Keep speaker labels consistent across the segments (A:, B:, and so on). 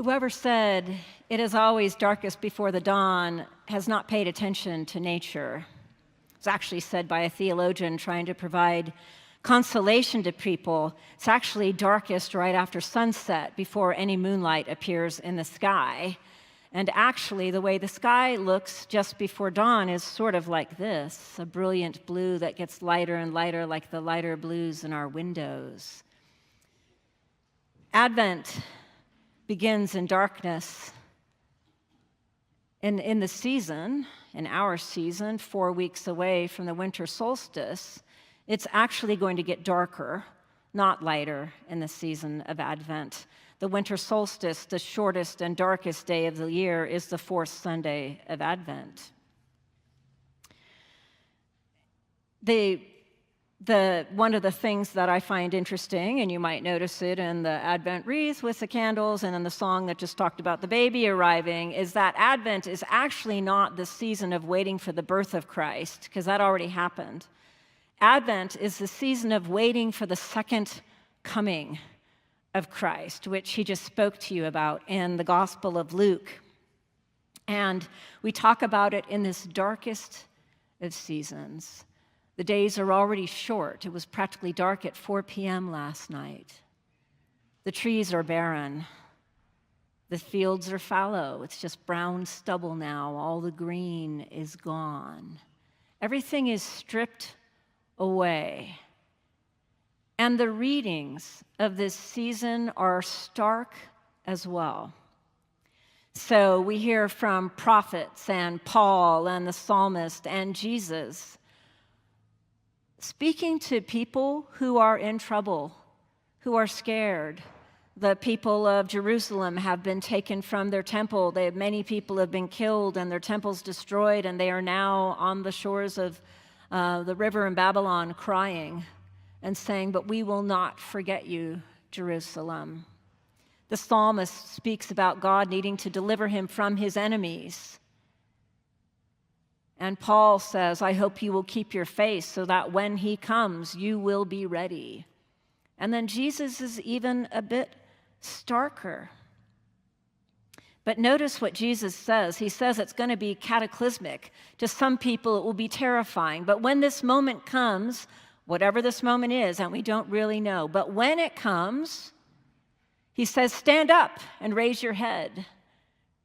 A: Whoever said it is always darkest before the dawn has not paid attention to nature. It's actually said by a theologian trying to provide consolation to people. It's actually darkest right after sunset, before any moonlight appears in the sky. And actually, the way the sky looks just before dawn is sort of like this, a brilliant blue that gets lighter and lighter, like the lighter blues in our windows. Advent begins in darkness. In the season, in our season, 4 weeks away from the winter solstice, it's actually going to get darker, not lighter, in the season of Advent. The winter solstice, the shortest and darkest day of the year, is the fourth Sunday of Advent. One of the things that I find interesting, and you might notice it in the Advent wreath with the candles and in the song that just talked about the baby arriving, is that Advent is actually not the season of waiting for the birth of Christ, because that already happened. Advent is the season of waiting for the second coming of Christ, which he just spoke to you about in the Gospel of Luke. And we talk about it in this darkest of seasons. The days are already short. It was practically dark at 4 p.m. last night. The trees are barren. The fields are fallow. It's just brown stubble now. All the green is gone. Everything is stripped away. And the readings of this season are stark as well. So we hear from prophets and Paul and the psalmist and Jesus speaking to people who are in trouble, who are scared. The people of Jerusalem have been taken from their temple. Many people have been killed and their temples destroyed, and they are now on the shores of the river in Babylon crying and saying, "But we will not forget you, Jerusalem." The psalmist speaks about God needing to deliver him from his enemies. And Paul says, "I hope you will keep your faith so that when he comes, you will be ready." And then Jesus is even a bit starker. But notice what Jesus says. He says it's going to be cataclysmic. To some people, it will be terrifying. But when this moment comes, whatever this moment is, and we don't really know, but when it comes, he says, "Stand up and raise your head,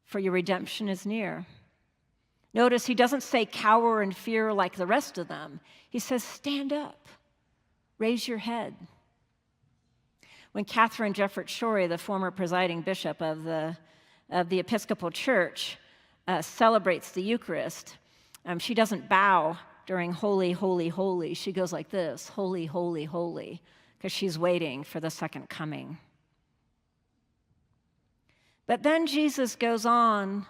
A: for your redemption is near." Notice he doesn't say cower in fear like the rest of them. He says, "Stand up, raise your head." When Catherine Jefferts Schori, the former presiding bishop of the Episcopal Church, celebrates the Eucharist, she doesn't bow during holy, holy, holy. She goes like this, holy, holy, holy, because she's waiting for the second coming. But then Jesus goes on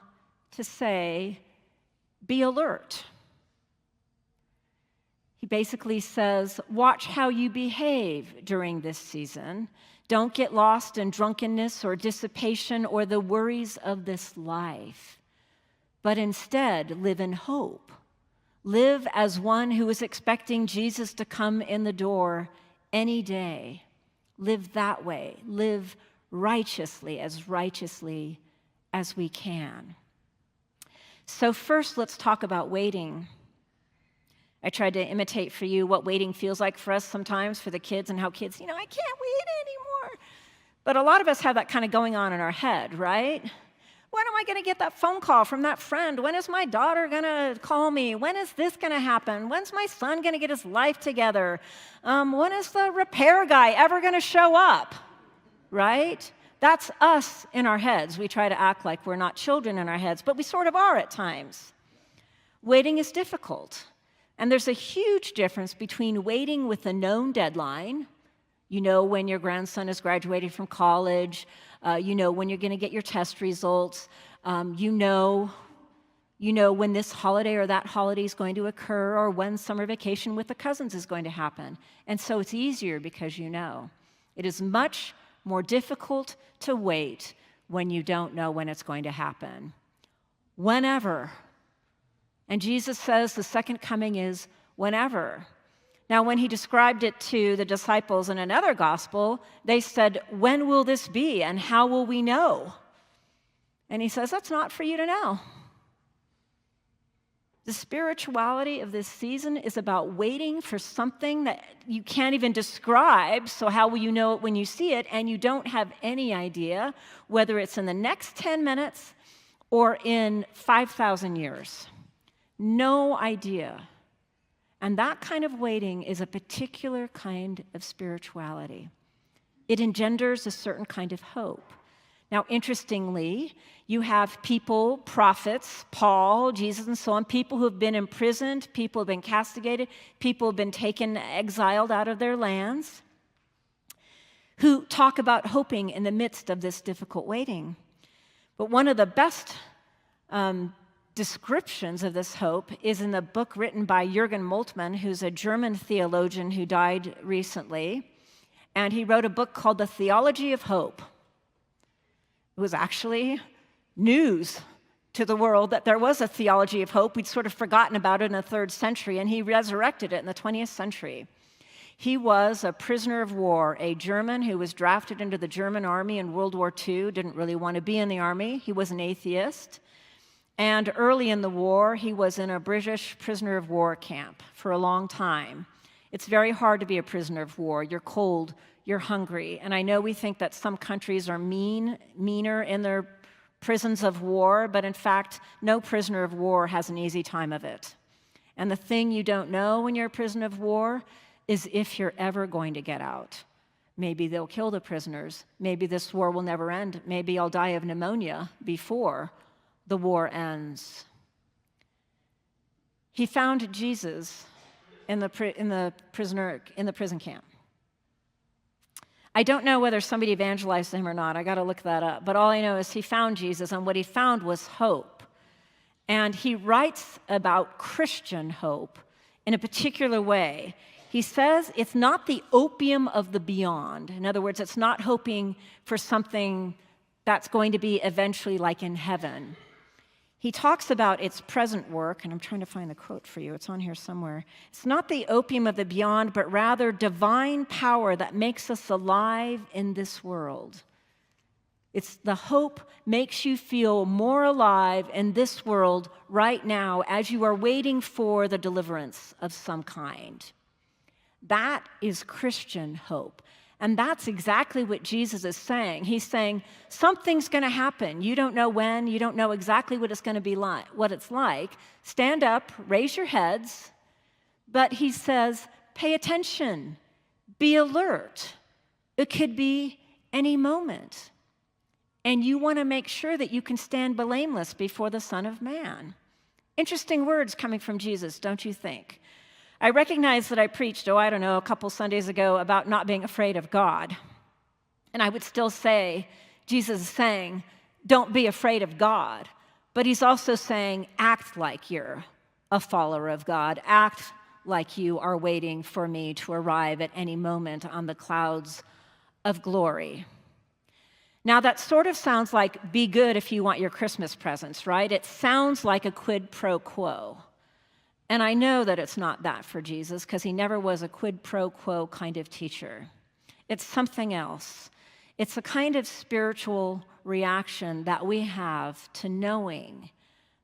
A: to say, be alert. He basically says, watch how you behave during this season. Don't get lost in drunkenness or dissipation or the worries of this life, but instead live in hope. Live as one who is expecting Jesus to come in the door any day. Live that way. Live righteously as we can. So first, let's talk about waiting. I tried to imitate for you what waiting feels like for us sometimes, for the kids, and how kids, I can't wait anymore. But a lot of us have that kind of going on in our head, right? When am I going to get that phone call from that friend? When is my daughter going to call me? When is this going to happen? When's my son going to get his life together? When is the repair guy ever going to show up? Right? That's us in our heads. We try to act like we're not children in our heads, but we sort of are at times. Waiting is difficult. And there's a huge difference between waiting with a known deadline. You know when your grandson is graduating from college. You know when you're going to get your test results. You know when this holiday or that holiday is going to occur, or when summer vacation with the cousins is going to happen. And so it's easier because you know. It is much more difficult to wait when you don't know when it's going to happen. Whenever. And Jesus says the second coming is whenever. Now, when he described it to the disciples in another gospel, they said, "When will this be, and how will we know?" And he says, that's not for you to know. The spirituality of this season is about waiting for something that you can't even describe, so how will you know it when you see it? And you don't have any idea whether it's in the next 10 minutes or in 5,000 years. No idea. And that kind of waiting is a particular kind of spirituality. It engenders a certain kind of hope. Now, interestingly, you have people, prophets, Paul, Jesus, and so on, people who have been imprisoned, people who have been castigated, people who have been taken, exiled out of their lands, who talk about hoping in the midst of this difficult waiting. But one of the best descriptions of this hope is in the book written by Jürgen Moltmann, who's a German theologian who died recently. And he wrote a book called The Theology of Hope. It was actually news to the world that there was a theology of hope. We'd sort of forgotten about it in the 3rd century, and he resurrected it in the 20th century. He was a prisoner of war, a German who was drafted into the German army in World War II, didn't really want to be in the army. He was an atheist. And early in the war, he was in a British prisoner of war camp for a long time. It's very hard to be a prisoner of war. You're cold, you're hungry. And I know we think that some countries are meaner in their prisons of war, but in fact, no prisoner of war has an easy time of it. And the thing you don't know when you're a prisoner of war is if you're ever going to get out. Maybe they'll kill the prisoners. Maybe this war will never end. Maybe I'll die of pneumonia before the war ends. He found Jesus in the prison camp. I don't know whether somebody evangelized him or not. I got to look that up. But all I know is he found Jesus, and what he found was hope. And he writes about Christian hope in a particular way. He says it's not the opium of the beyond. In other words, it's not hoping for something that's going to be eventually like in heaven. He talks about its present work, and I'm trying to find the quote for you. It's on here somewhere. It's not the opium of the beyond, but rather divine power that makes us alive in this world. It's the hope makes you feel more alive in this world right now as you are waiting for the deliverance of some kind. That is Christian hope. And that's exactly what Jesus is saying. He's saying, something's going to happen. You don't know when. You don't know exactly what it's going to be like, what it's like. Stand up, raise your heads. But he says, pay attention. Be alert. It could be any moment. And you want to make sure that you can stand blameless before the Son of Man. Interesting words coming from Jesus, don't you think? I recognize that I preached, a couple Sundays ago about not being afraid of God. And I would still say, Jesus is saying, don't be afraid of God. But he's also saying, act like you're a follower of God. Act like you are waiting for me to arrive at any moment on the clouds of glory. Now, that sort of sounds like be good if you want your Christmas presents, right? It sounds like a quid pro quo. And I know that it's not that for Jesus because he never was a quid pro quo kind of teacher. It's something else. It's a kind of spiritual reaction that we have to knowing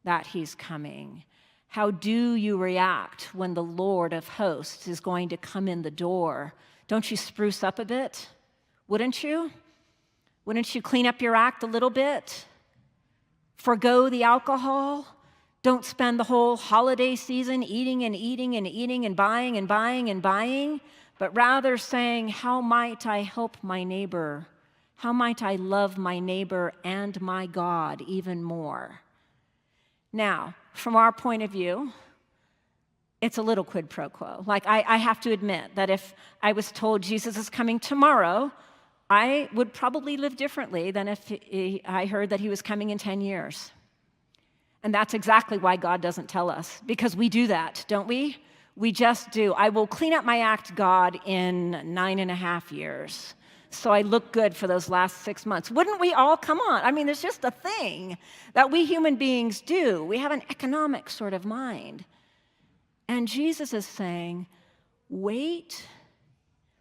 A: that he's coming. How do you react when the Lord of hosts is going to come in the door? Don't you spruce up a bit? Wouldn't you? Wouldn't you clean up your act a little bit? Forgo the alcohol? Don't spend the whole holiday season eating and eating and eating and buying and buying and buying, but rather saying, how might I help my neighbor? How might I love my neighbor and my God even more? Now, from our point of view, it's a little quid pro quo. Like, I have to admit that if I was told Jesus is coming tomorrow, I would probably live differently than if I heard that he was coming in 10 years. And that's exactly why God doesn't tell us, because we do that, don't we? We just do. I will clean up my act, God, in 9.5 years. So I look good for those last 6 months. Wouldn't we all? Come on. I mean, there's just a thing that we human beings do. We have an economic sort of mind. And Jesus is saying, wait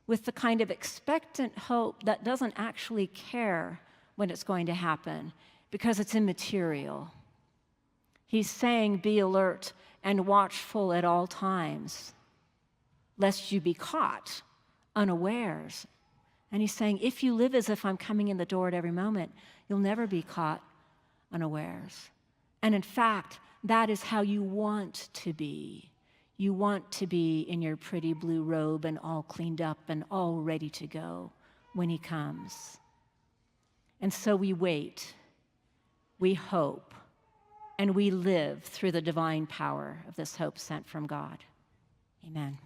A: with the kind of expectant hope that doesn't actually care when it's going to happen because it's immaterial. He's saying, be alert and watchful at all times, lest you be caught unawares. And he's saying, if you live as if I'm coming in the door at every moment, you'll never be caught unawares. And in fact, that is how you want to be. You want to be in your pretty blue robe and all cleaned up and all ready to go when he comes. And so we wait, we hope, and we live through the divine power of this hope sent from God. Amen.